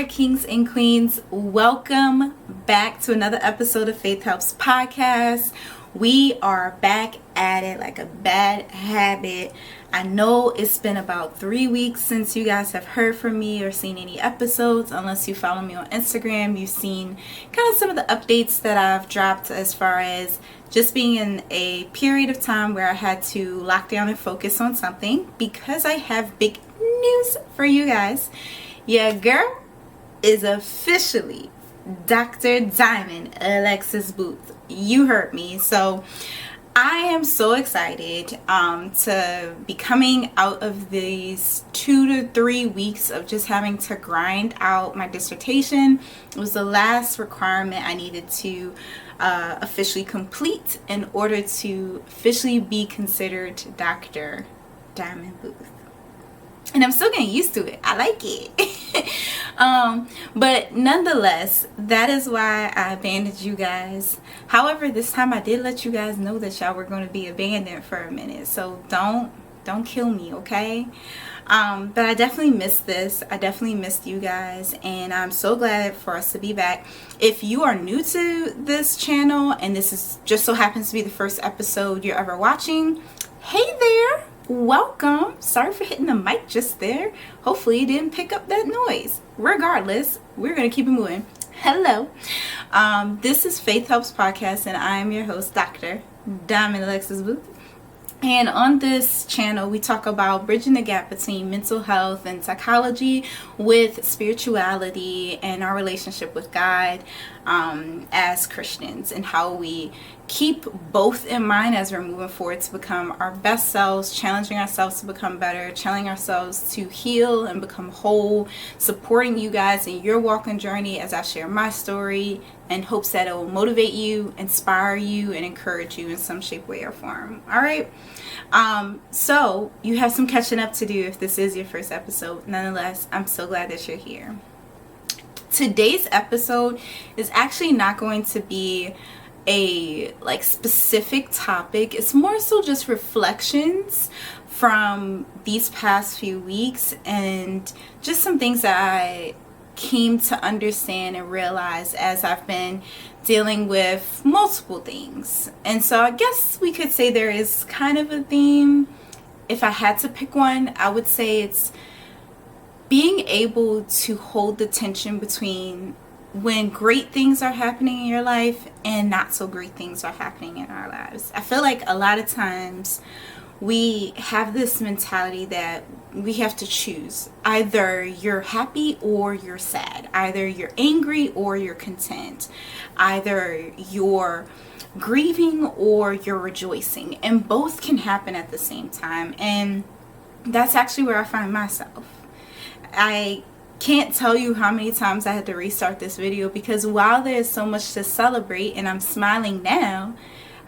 kings and queens. Welcome back to another episode of Faith Helps Podcast. We are back at it like a bad habit. I know it's been about 3 weeks since you guys have heard from me or seen any episodes. Unless you follow me on Instagram, you've seen kind of some of the updates that I've dropped as far as just being in a period of time where I had to lock down and focus on something, because I have big news for you guys. Your girl is officially Dr. Diamond Alexis Booth. You heard me. So I am so excited to be coming out of these 2 to 3 weeks of just having to grind out my dissertation. It was the last requirement I needed to officially complete in order to officially be considered Dr. Diamond Booth. And I'm still getting used to it. I like it. But nonetheless, that is why I abandoned you guys. However, this time I did let you guys know that y'all were going to be abandoned for a minute. So don't kill me, okay? But I definitely missed this. I definitely missed you guys. And I'm so glad for us to be back. If you are new to this channel and this is just so happens to be the first episode you're ever watching, hey there. Welcome. Sorry for hitting the mic just there. Hopefully you didn't pick up that noise. Regardless, we're going to keep it moving. Hello. This is Faith Helps Podcast, and I am your host, Dr. Diamond Alexis Booth. And on this channel, we talk about bridging the gap between mental health and psychology with spirituality and our relationship with God as Christians, and how we keep both in mind as we're moving forward to become our best selves, challenging ourselves to become better, challenging ourselves to heal and become whole, supporting you guys in your walk and journey as I share my story in hopes that it will motivate you, inspire you, and encourage you in some shape, way, or form. All right. So you have some catching up to do if this is your first episode. Nonetheless, I'm so glad that you're here. Today's episode is actually not going to be a specific topic. It's more so just reflections from these past few weeks and just some things that I came to understand and realize as I've been dealing with multiple things. And so I guess we could say there is kind of a theme. If I had to pick one, I would say it's being able to hold the tension between when great things are happening in your life and not so great things are happening in our lives. I feel like a lot of times we have this mentality that we have to choose. Either you're happy or you're sad. Either you're angry or you're content. Either you're grieving or you're rejoicing. And both can happen at the same time. And that's actually where I find myself. I can't tell you how many times I had to restart this video, because while there's so much to celebrate and I'm smiling now,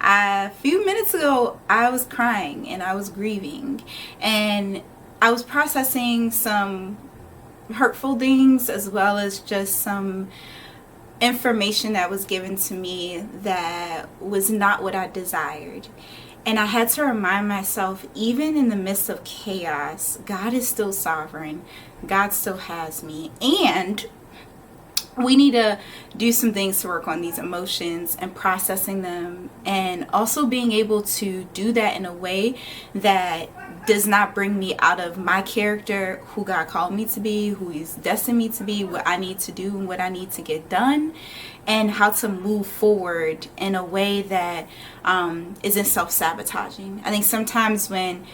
a few minutes ago I was crying and I was grieving and I was processing some hurtful things, as well as just some information that was given to me that was not what I desired. And I had to remind myself, even in the midst of chaos, God is still sovereign. God still has me. And we need to do some things to work on these emotions and processing them, and also being able to do that in a way that does not bring me out of my character, who God called me to be, who He's destined me to be, what I need to do and what I need to get done, and how to move forward in a way that isn't self-sabotaging. I think sometimes when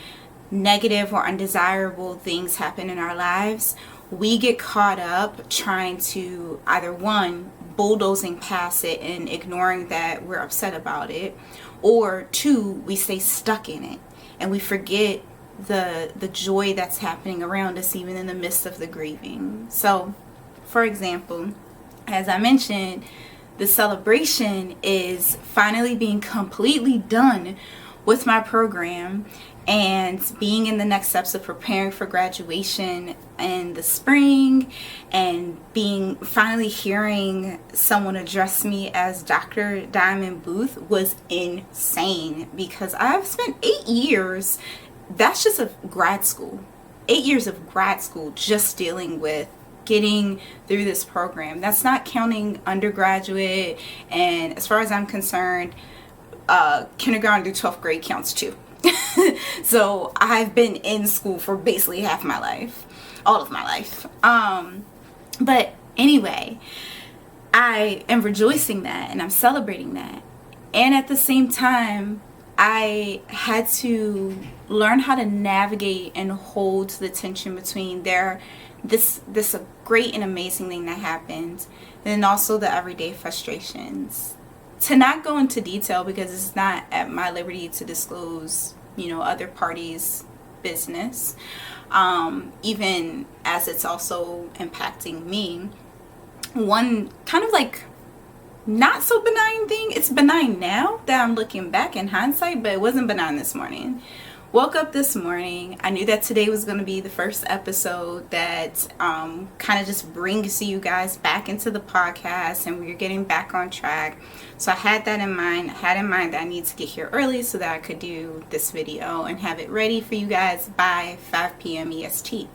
negative or undesirable things happen in our lives, we get caught up trying to either, one, bulldozing past it and ignoring that we're upset about it, or two, we stay stuck in it and we forget the joy that's happening around us, even in the midst of the grieving. So, for example, as I mentioned, the celebration is finally being completely done with my program and being in the next steps of preparing for graduation in the spring, and being finally hearing someone address me as Dr. Diamond Booth was insane, because I've spent 8 years, that's just of grad school, 8 years of grad school just dealing with getting through this program. That's not counting undergraduate, and as far as I'm concerned, kindergarten through 12th grade counts too. So I've been in school for basically half my life, all of my life. But anyway, I am rejoicing that and I'm celebrating that. And at the same time, I had to learn how to navigate and hold the tension between this great and amazing thing that happened, and then also the everyday frustrations. To not go into detail because it's not at my liberty to disclose, other parties' business, even as it's also impacting me. One kind of like not so benign thing, it's benign now that I'm looking back in hindsight, but it wasn't benign this morning. Woke up this morning, I knew that today was going to be the first episode that kind of just brings you guys back into the podcast and we're getting back on track. So I had that in mind. I had in mind that I need to get here early so that I could do this video and have it ready for you guys by 5 p.m. EST.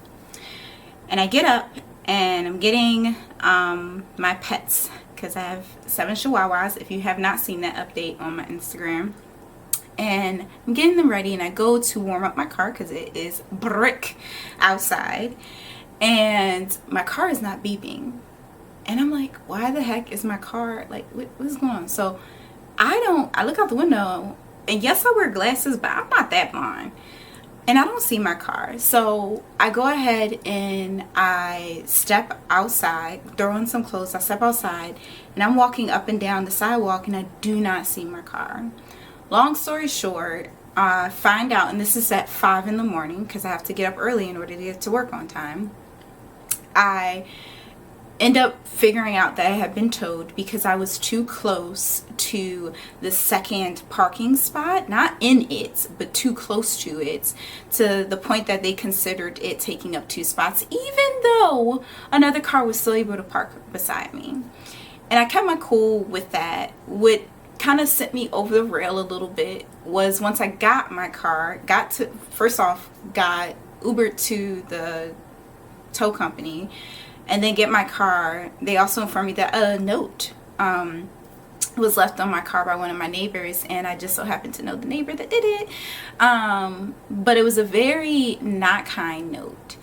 And I get up and I'm getting my pets, because I have 7 chihuahuas, if you have not seen that update on my Instagram. And I'm getting them ready and I go to warm up my car because it is brick outside and my car is not beeping. And I'm like, why the heck is my car, like, what's going on? So I look out the window, and yes, I wear glasses, but I'm not that blind. And I don't see my car. So I go ahead and I step outside, throw on some clothes, I step outside, and I'm walking up and down the sidewalk and I do not see my car. Long story short, I find out, and this is at 5 in the morning because I have to get up early in order to get to work on time. I end up figuring out that I had been towed because I was too close to the second parking spot, not in it, but too close to it, to the point that they considered it taking up 2 spots, even though another car was still able to park beside me. And I kept my cool with that. What kind of sent me over the rail a little bit was once I got my car, got Ubered to the tow company, and then get my car. They also informed me that a note was left on my car by one of my neighbors, and I just so happened to know the neighbor that did it. But it was a very not kind note.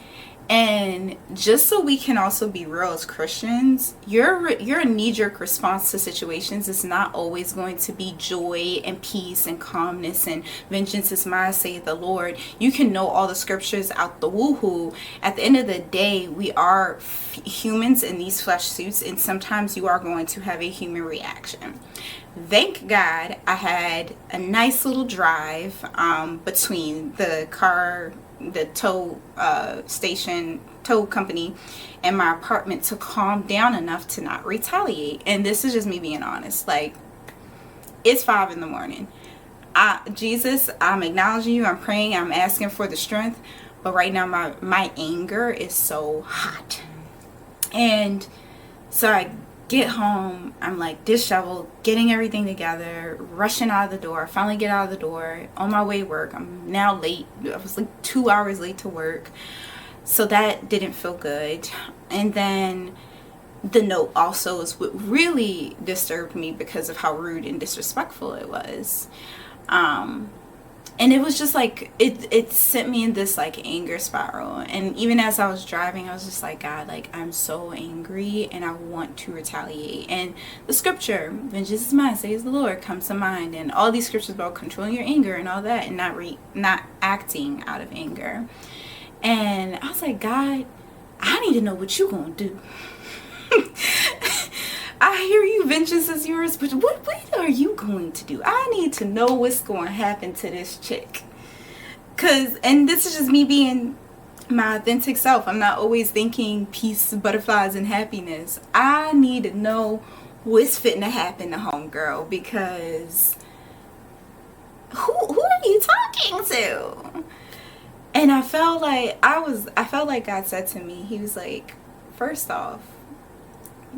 And just so we can also be real as Christians, your knee-jerk response to situations is not always going to be joy and peace and calmness and vengeance is mine, saith the Lord. You can know all the scriptures out the woohoo. At the end of the day, we are humans in these flesh suits, and sometimes you are going to have a human reaction. Thank God I had a nice little drive between the tow company and my apartment to calm down enough to not retaliate. And this is just me being honest. Like, it's 5 in the morning. Jesus, I'm acknowledging you, I'm praying, I'm asking for the strength, but right now my anger is so hot. And so I get home, I'm like disheveled, getting everything together, rushing out of the door. I finally get out of the door, on my way to work. I'm now late. I was like 2 hours late to work, so that didn't feel good. And then the note also is what really disturbed me because of how rude and disrespectful it was. And it was just like, it sent me in this like anger spiral. And even as I was driving, I was just like, God, like, I'm so angry and I want to retaliate. And the scripture, vengeance is mine, says the Lord, comes to mind. And all these scriptures about controlling your anger and all that, and not acting out of anger. And I was like, God, I need to know what you gonna do. I hear you, vengeance is yours, but what are you going to do? I need to know what's going to happen to this chick. And this is just me being my authentic self. I'm not always thinking peace, butterflies, and happiness. I need to know what's fitting to happen to homegirl, because who are you talking to? And I felt like God said to me, he was like, first off,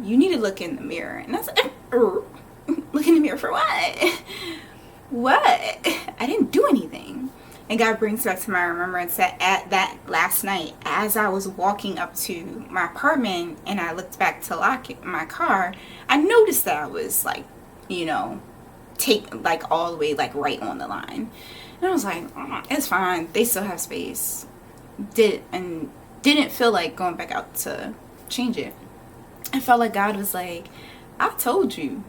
you need to look in the mirror. And I said, look in the mirror for what? What? I didn't do anything. And God brings back to my remembrance that at that last night, as I was walking up to my apartment and I looked back to lock my car, I noticed that I was like, take like all the way like right on the line. And I was like, it's fine. They still have space. Didn't feel like going back out to change it. I felt like God was like, I told you.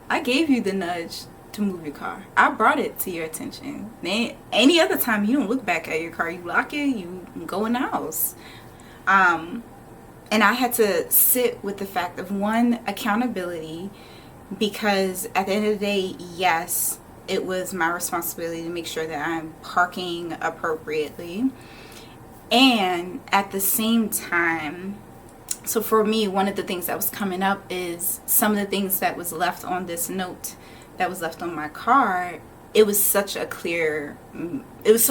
I gave you the nudge to move your car. I brought it to your attention. Any other time you don't look back at your car, you lock it, you go in the house. And I had to sit with the fact of, one, accountability, because at the end of the day, yes, it was my responsibility to make sure that I'm parking appropriately. And at the same time, so for me, one of the things that was coming up is some of the things that was left on this note that was left on my car. It was so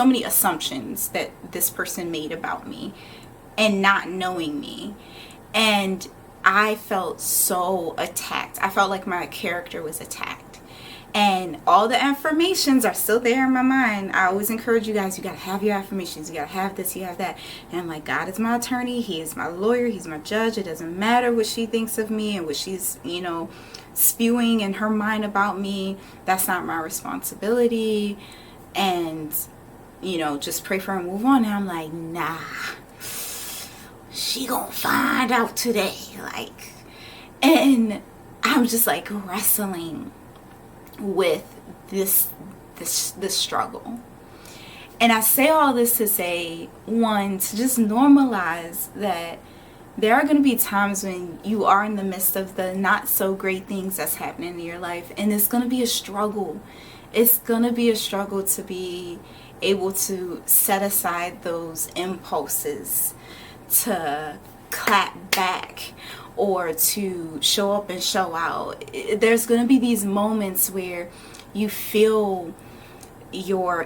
many assumptions that this person made about me and not knowing me. And I felt so attacked. I felt like my character was attacked. And all the affirmations are still there in my mind. I always encourage you guys, you got to have your affirmations. You got to have this, you have that. And I'm like, God is my attorney. He is my lawyer. He's my judge. It doesn't matter what she thinks of me and what she's, spewing in her mind about me. That's not my responsibility. And, just pray for her and move on. And I'm like, nah, she gonna find out today. And I'm just like wrestling with this struggle. And I say all this to say, one, to just normalize that there are going to be times when you are in the midst of the not so great things that's happening in your life, and it's going to be a struggle. It's going to be a struggle to be able to set aside those impulses to clap back or to show up and show out. There's going to be these moments where you feel your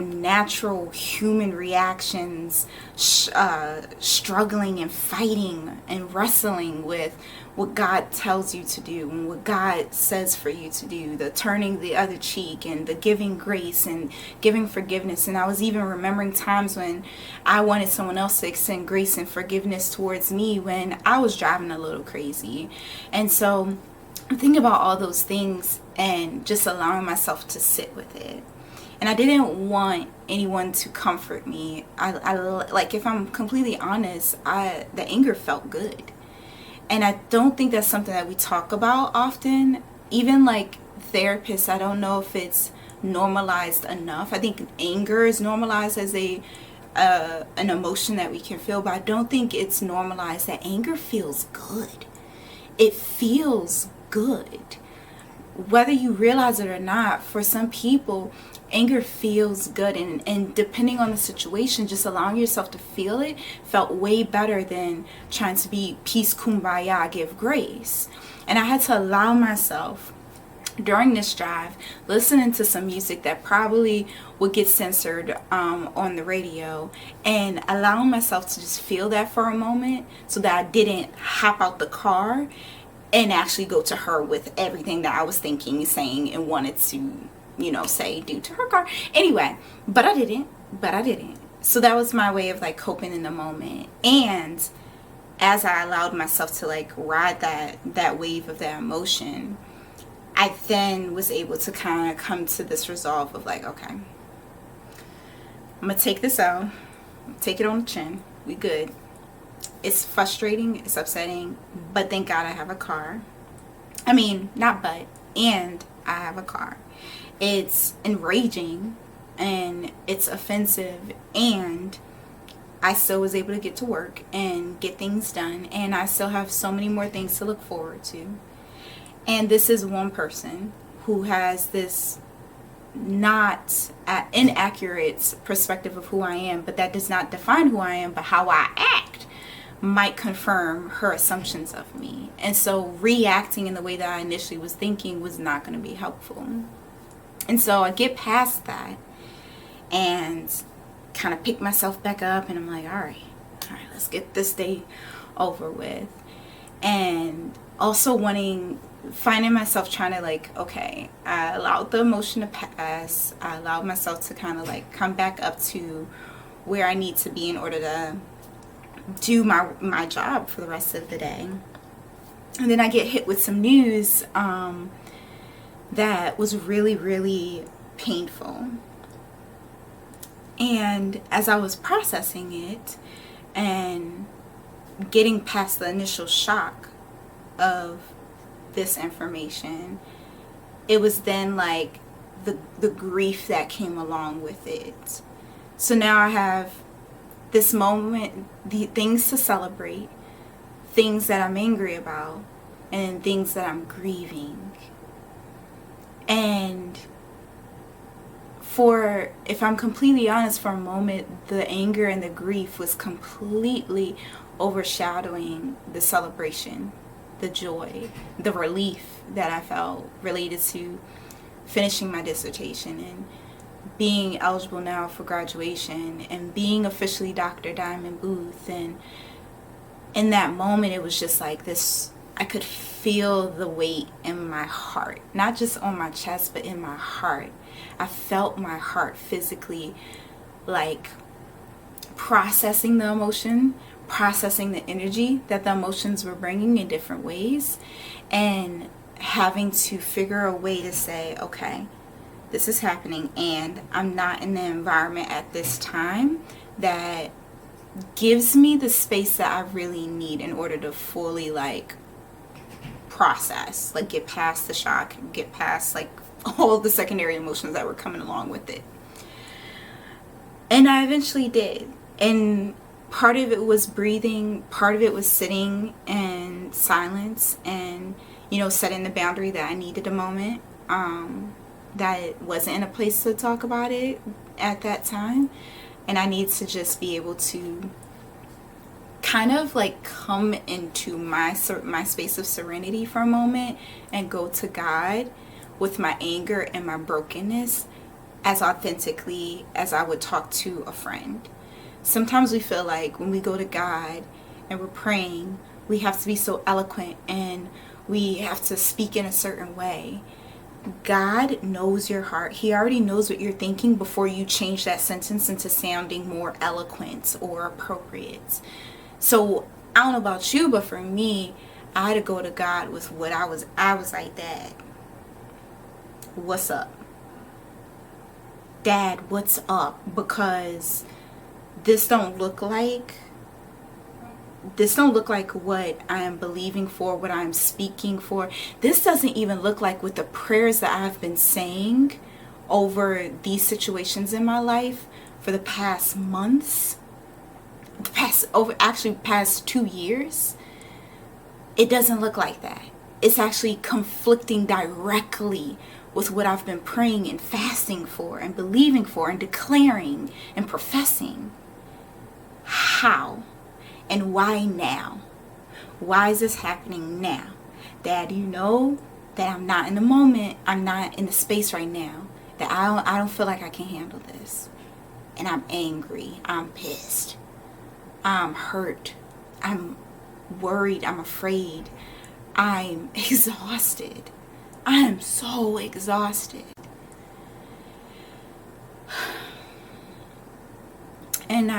natural human reactions struggling and fighting and wrestling with what God tells you to do and what God says for you to do, the turning the other cheek and the giving grace and giving forgiveness. And I was even remembering times when I wanted someone else to extend grace and forgiveness towards me when I was driving a little crazy. And so I'm thinking about all those things and just allowing myself to sit with it. And I didn't want anyone to comfort me. I like, if I'm completely honest, the anger felt good. And I don't think that's something that we talk about often. Even like therapists, I don't know if it's normalized enough. I think anger is normalized as an emotion that we can feel, but I don't think it's normalized that anger feels good. It feels good. Whether you realize it or not, for some people, anger feels good, and depending on the situation, just allowing yourself to feel it felt way better than trying to be peace, kumbaya, give grace. And I had to allow myself during this drive listening to some music that probably would get censored on the radio, and allowing myself to just feel that for a moment so that I didn't hop out the car and actually go to her with everything that I was thinking, saying, and wanted to say, do to her car. Anyway, but I didn't. So that was my way of like coping in the moment. And as I allowed myself to like ride that wave of that emotion, I then was able to kind of come to this resolve of like, okay, I'm gonna take this out, take it on the chin, we good. It's frustrating, it's upsetting, but thank God I have a car. I mean, not but, and I have a car. It's enraging and it's offensive, and I still was able to get to work and get things done, and I still have so many more things to look forward to. And this is one person who has this not inaccurate perspective of who I am, but that does not define who I am, but how I act might confirm her assumptions of me. And so reacting in the way that I initially was thinking was not going to be helpful. And so I get past that and kind of pick myself back up, and I'm like, all right, let's get this day over with. And also wanting finding myself trying to like, okay, I allowed the emotion to pass. I allowed myself to kind of like come back up to where I need to be in order to do my job for the rest of the day. And then I get hit with some news that was really, really painful. And as I was processing it and getting past the initial shock of this information, it was then like the grief that came along with it. So now I have this moment, the things to celebrate, things that I'm angry about, and things that I'm grieving. And if I'm completely honest, for a moment, the anger and the grief was completely overshadowing the celebration, the joy, the relief that I felt related to finishing my dissertation and being eligible now for graduation and being officially Dr. Diamond Booth. And in that moment, it was just like this, I could feel the weight in my heart, not just on my chest, but in my heart. I felt my heart physically like processing the emotion, processing the energy that the emotions were bringing in different ways, and having to figure a way to say, okay, this is happening and I'm not in the environment at this time that gives me the space that I really need in order to fully like process, like get past the shock, get past like all the secondary emotions that were coming along with it. And I eventually did. And part of it was breathing, part of it was sitting in silence and, you know, setting the boundary that I needed a moment, that it wasn't in a place to talk about it at that time. And I need to just be able to kind of like come into my space of serenity for a moment and go to God with my anger and my brokenness as authentically as I would talk to a friend. Sometimes we feel like when we go to God and we're praying, we have to be so eloquent and we have to speak in a certain way. God knows your heart. He already knows what you're thinking before you change that sentence into sounding more eloquent or appropriate. So I don't know about you, but for me, I had to go to God with what I was like, Dad, what's up? Dad, what's up? Because this don't look like what I am believing for, what I'm speaking for. This doesn't even look like with the prayers that I've been saying over these situations in my life for the past months, past 2 years. It doesn't look like that. It's actually conflicting directly with what I've been praying and fasting for and believing for and declaring and professing. How? And why now? Why is this happening now? Dad, you know that I'm not in the moment. I'm not in the space right now. That I don't feel like I can handle this. And I'm angry. I'm pissed. I'm hurt. I'm worried. I'm afraid. I'm exhausted. I am so exhausted. And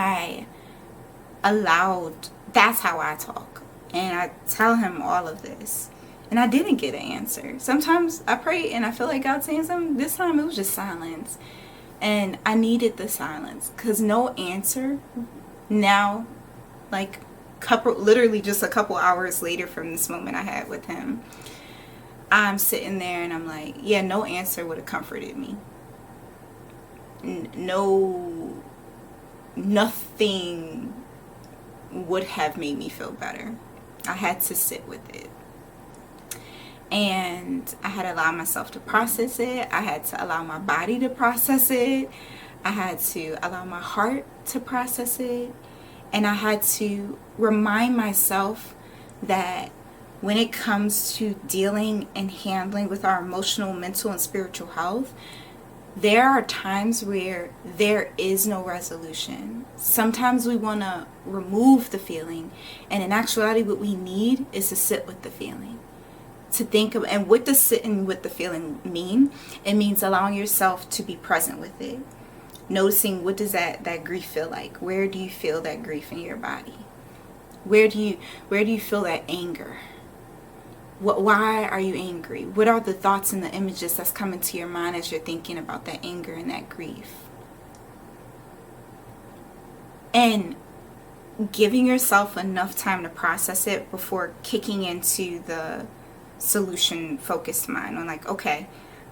that's how I talk. And I tell him all of this. And I didn't get an answer. Sometimes I pray and I feel like God's saying something. This time it was just silence. And I needed the silence. Because no answer now, like literally just a couple hours later from this moment I had with him, I'm sitting there and I'm like, yeah, no answer would have comforted me. Nothing would have made me feel better. I had to sit with it. And I had to allow myself to process it. I had to allow my body to process it. I had to allow my heart to process it. And I had to remind myself that when it comes to dealing and handling with our emotional, mental, and spiritual health, there are times where there is no resolution. Sometimes we want to remove the feeling, and in actuality what we need is to sit with the feeling to think of, and what does sitting with the feeling mean? It means allowing yourself to be present with it. Noticing, what does that grief feel like? Where do you feel that grief in your body? Where do you feel that anger? Why are you angry? What are the thoughts and the images that's coming to your mind as you're thinking about that anger and that grief? And giving yourself enough time to process it before kicking into the solution focused mind on, like, okay,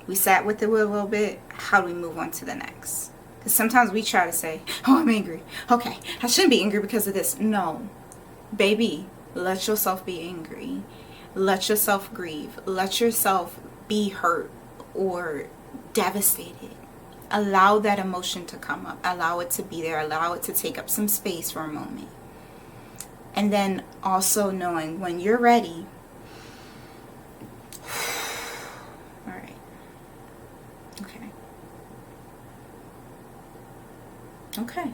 we sat with it a little bit, how do we move on to the next? Because sometimes we try to say, oh, I'm angry, okay, I shouldn't be angry because of this. No, baby, let yourself be angry, let yourself grieve, let yourself be hurt or devastated. Allow that emotion to come up, allow it to be there, allow it to take up some space for a moment. And then also knowing when you're ready, all right, okay,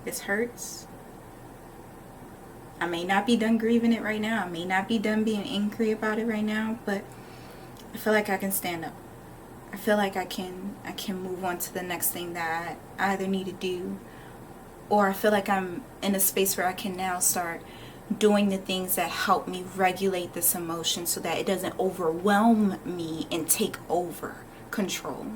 this hurts. I may not be done grieving it right now, I may not be done being angry about it right now, but I feel like I can stand up. I feel like I can move on to the next thing that I either need to do, or I feel like I'm in a space where I can now start doing the things that help me regulate this emotion so that it doesn't overwhelm me and take over control.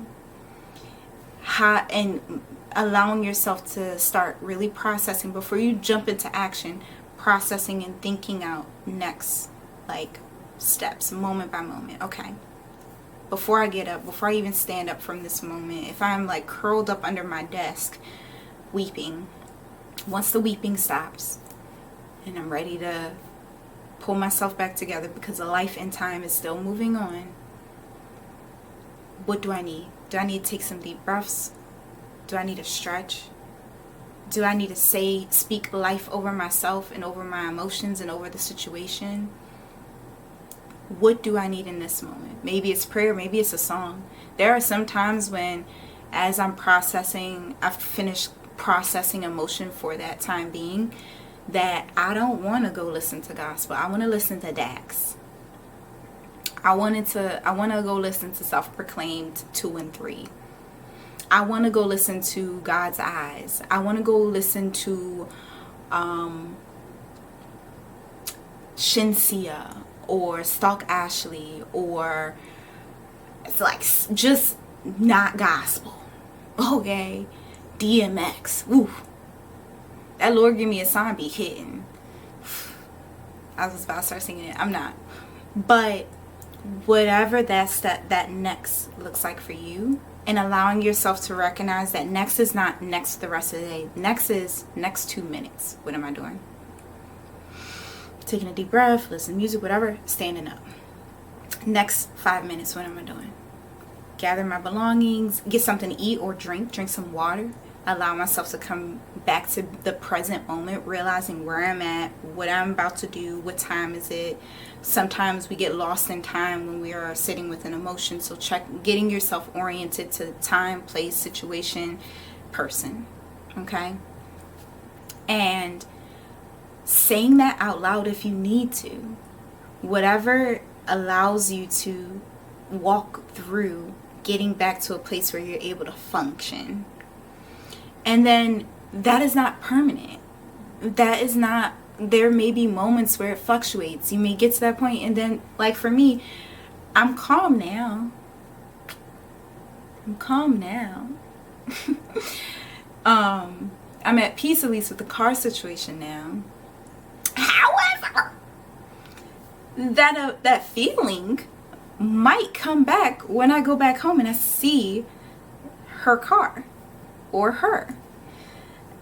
And allowing yourself to start really processing before you jump into action, processing and thinking out next, like, steps, moment by moment. Okay, before I get up, before I even stand up from this moment, if I'm like curled up under my desk weeping, once the weeping stops and I'm ready to pull myself back together because the life and time is still moving on, what do I need? Do I need to take some deep breaths? Do I need to stretch? Do I need to speak life over myself and over my emotions and over the situation? What do I need in this moment? Maybe it's prayer, maybe it's a song. There are some times when, as I'm processing, I've finished processing emotion for that time being, that I don't want to go listen to gospel. I want to listen to Dax. I want to go listen to Self-Proclaimed 2 and 3. I want to go listen to God's Eyes. I want to go listen to Shinsia or Stalk Ashley, or it's like just not gospel. Okay, DMX. Ooh, that Lord Give Me a Sign be hitting. I was about to start singing it. I'm not. But whatever that next looks like for you, and allowing yourself to recognize that next is not next the rest of the day. Next is next 2 minutes. What am I doing? Taking a deep breath, listening to music, whatever, standing up. Next 5 minutes, what am I doing? Gather my belongings, get something to eat or drink some water. Allow myself to come back to the present moment, realizing where I'm at, what I'm about to do, what time is it. Sometimes we get lost in time when we are sitting with an emotion, so getting yourself oriented to time, place, situation, person, okay? And saying that out loud if you need to. Whatever allows you to walk through getting back to a place where you're able to function. And then that is not permanent. That is not, there may be moments where it fluctuates. You may get to that point, and then, like for me, I'm calm now. I'm at peace, at least with the car situation now. However, that feeling might come back when I go back home and I see her car or her.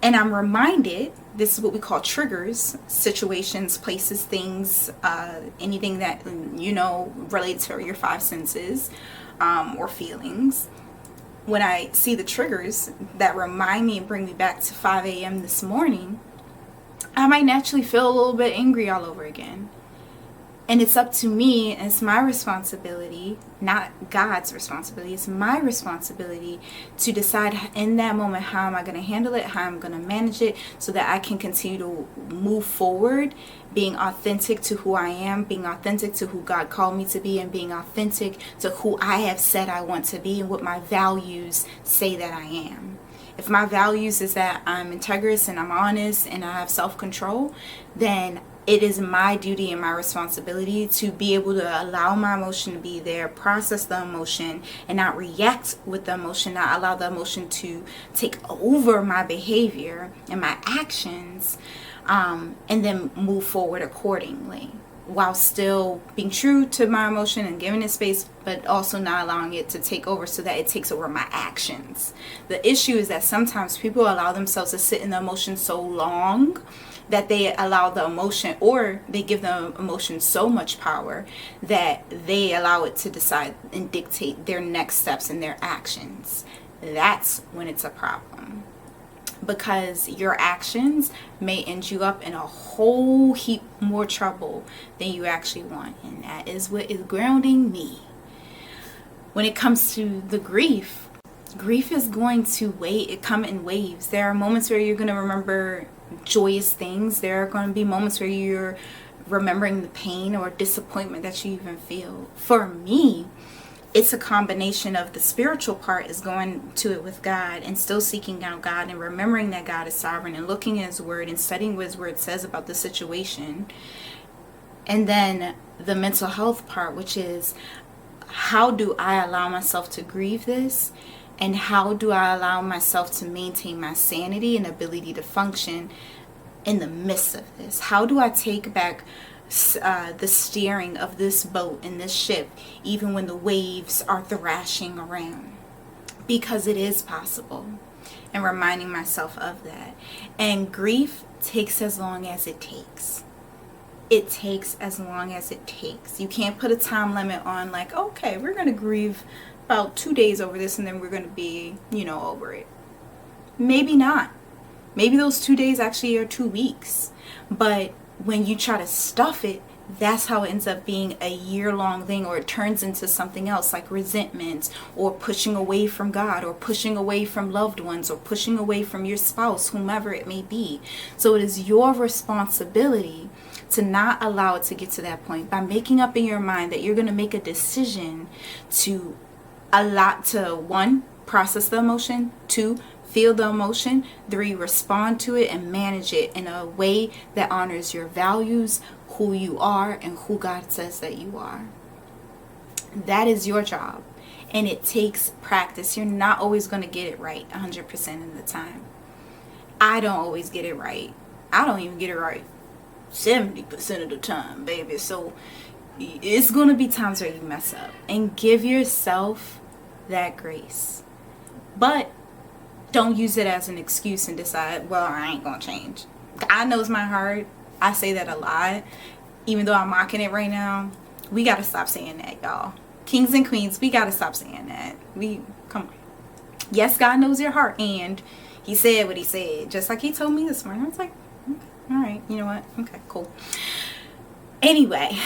And I'm reminded, this is what we call triggers, situations, places, things, anything that, relates to your 5 senses, or feelings. When I see the triggers that remind me and bring me back to 5 a.m. this morning, I might naturally feel a little bit angry all over again. And it's up to me, and it's my responsibility, not God's responsibility, it's my responsibility to decide in that moment how am I going to handle it, how I'm going to manage it, so that I can continue to move forward, being authentic to who I am, being authentic to who God called me to be, and being authentic to who I have said I want to be and what my values say that I am. If my values is that I'm integrous and I'm honest and I have self-control, then it is my duty and my responsibility to be able to allow my emotion to be there, process the emotion, and not react with the emotion, not allow the emotion to take over my behavior and my actions, and then move forward accordingly, while still being true to my emotion and giving it space, but also not allowing it to take over so that it takes over my actions. The issue is that sometimes people allow themselves to sit in the emotion so long that they allow the emotion, or they give the emotion so much power that they allow it to decide and dictate their next steps and their actions. That's when it's a problem, because your actions may end you up in a whole heap more trouble than you actually want. And that is what is grounding me. When it comes to the grief is going to come in waves. There are moments where you're going to remember joyous things. There are going to be moments where you're remembering the pain or disappointment that you even feel. For me, it's a combination of the spiritual part is going to it with God and still seeking out God and remembering that God is sovereign and looking at His Word and studying what His Word says about the situation. And then the mental health part, which is, how do I allow myself to grieve this? And how do I allow myself to maintain my sanity and ability to function in the midst of this? How do I take back the steering of this boat and this ship, even when the waves are thrashing around? Because it is possible. And reminding myself of that. And grief takes as long as it takes. It takes as long as it takes. You can't put a time limit on, like, okay, we're going to grieve about 2 days over this and then we're going to be, over it. Maybe not. Maybe those 2 days actually are 2 weeks. But when you try to stuff it, that's how it ends up being a year-long thing, or it turns into something else like resentment, or pushing away from God, or pushing away from loved ones, or pushing away from your spouse, whomever it may be. So it is your responsibility to not allow it to get to that point by making up in your mind that you're going to make a decision to one, process the emotion, 2, feel the emotion, 3, respond to it and manage it in a way that honors your values, who you are, and who God says that you are. That is your job, and it takes practice. You're not always going to get it right 100% of the time. I don't always get it right. I don't even get it right 70% of the time, baby. So it's going to be times where you mess up, and give yourself that grace. But don't use it as an excuse and decide, well, I ain't gonna change. God knows my heart. I say that a lot, even though I'm mocking it right now. We gotta stop saying that, y'all. Kings and queens, we gotta stop saying that. Come on. Yes, God knows your heart, and He said what He said, just like He told me this morning. I was like, okay, all right, you know what? Okay, cool. Anyway,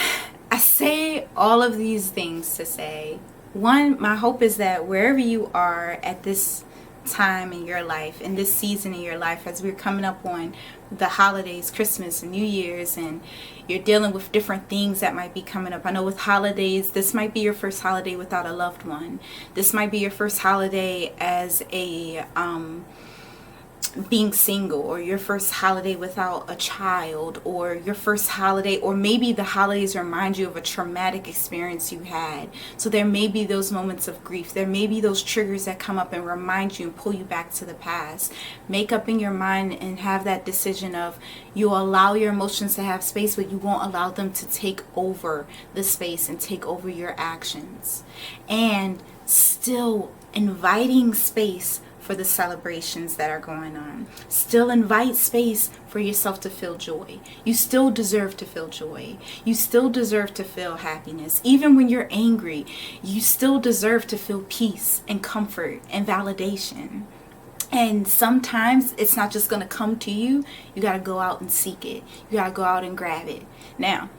I say all of these things to say, one, my hope is that wherever you are at this time in your life, in this season in your life, as we're coming up on the holidays, Christmas and New Year's, and you're dealing with different things that might be coming up. I know with holidays, this might be your first holiday without a loved one. This might be your first holiday as a being single, or your first holiday without a child, or your first holiday, or maybe the holidays remind you of a traumatic experience you had. So there may be those moments of grief. There may be those triggers that come up and remind you and pull you back to the past. Make up in your mind and have that decision of, you'll allow your emotions to have space, but you won't allow them to take over the space and take over your actions. And still inviting space for the celebrations that are going on. Still invite space for yourself to feel joy. You still deserve to feel joy. You still deserve to feel happiness. Even when you're angry, you still deserve to feel peace and comfort and validation. And sometimes it's not just going to come to you. You got to go out and seek it. You got to go out and grab it. Now,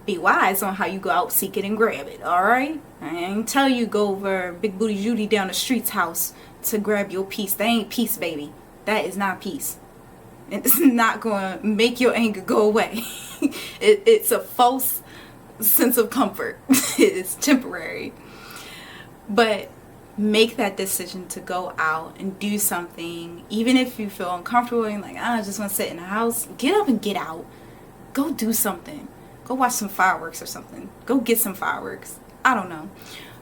be wise on how you go out, seek it, and grab it. All right, I ain't tell you go over Big Booty Judy down the street's house to grab your peace. That ain't peace, baby. That is not peace. It's not going to make your anger go away. It's a false sense of comfort. It's temporary. But make that decision to go out and do something, even if you feel uncomfortable and like, I just want to sit in the house. Get up and get out. Go do something. Go watch some fireworks or something. Go get some fireworks. I don't know.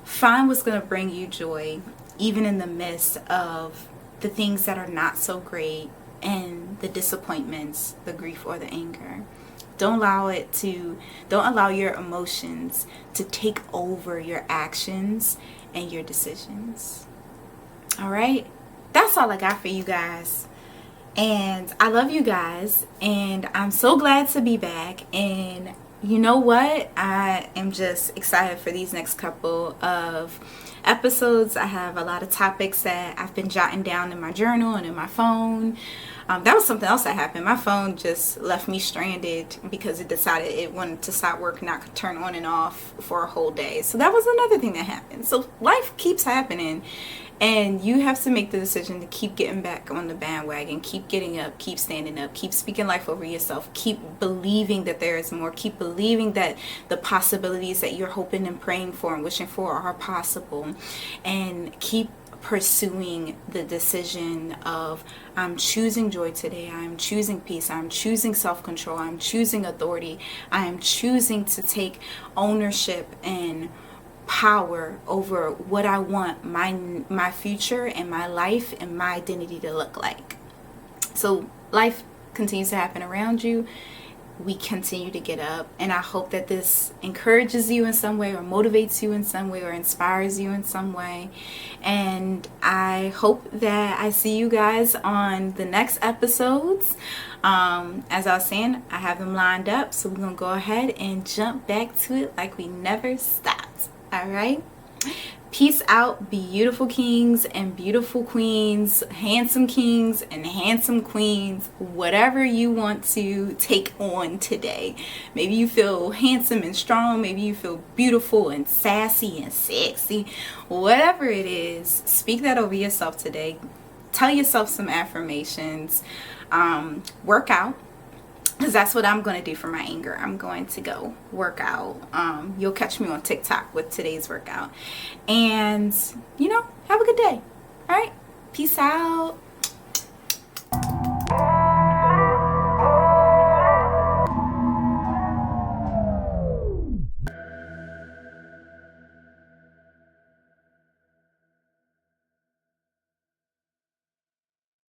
Find what's going to bring you joy, even in the midst of the things that are not so great and the disappointments, the grief, or the anger. Don't allow your emotions to take over your actions and your decisions. All right? That's all I got for you guys. And I love you guys. And I'm so glad to be back. And you know what? I am just excited for these next couple of episodes. I have a lot of topics that I've been jotting down in my journal and in my phone. That was something else that happened. My phone just left me stranded because it decided it wanted to stop working, not turn on and off for a whole day. So that was another thing that happened. So life keeps happening, and you have to make the decision to keep getting back on the bandwagon, keep getting up, keep standing up, keep speaking life over yourself, keep believing that there is more, keep believing that the possibilities that you're hoping and praying for and wishing for are possible, and keep pursuing the decision of, I'm choosing joy today, I'm choosing peace, I'm choosing self-control, I'm choosing authority, I am choosing to take ownership and power over what I want my future and my life and my identity to look like. So life continues to happen around you. We continue to get up, and I hope that this encourages you in some way, or motivates you in some way, or inspires you in some way. And I hope that I see you guys on the next episodes. As I was saying, I have them lined up, so we're gonna go ahead and jump back to it like we never stopped. All right, peace out, beautiful kings and beautiful queens, handsome kings and handsome queens, whatever you want to take on today. Maybe you feel handsome and strong, maybe you feel beautiful and sassy and sexy. Whatever it is, speak that over yourself today. Tell yourself some affirmations. Work out, because that's what I'm going to do for my anger. I'm going to go work out. You'll catch me on TikTok with today's workout. And, have a good day. All right. Peace out.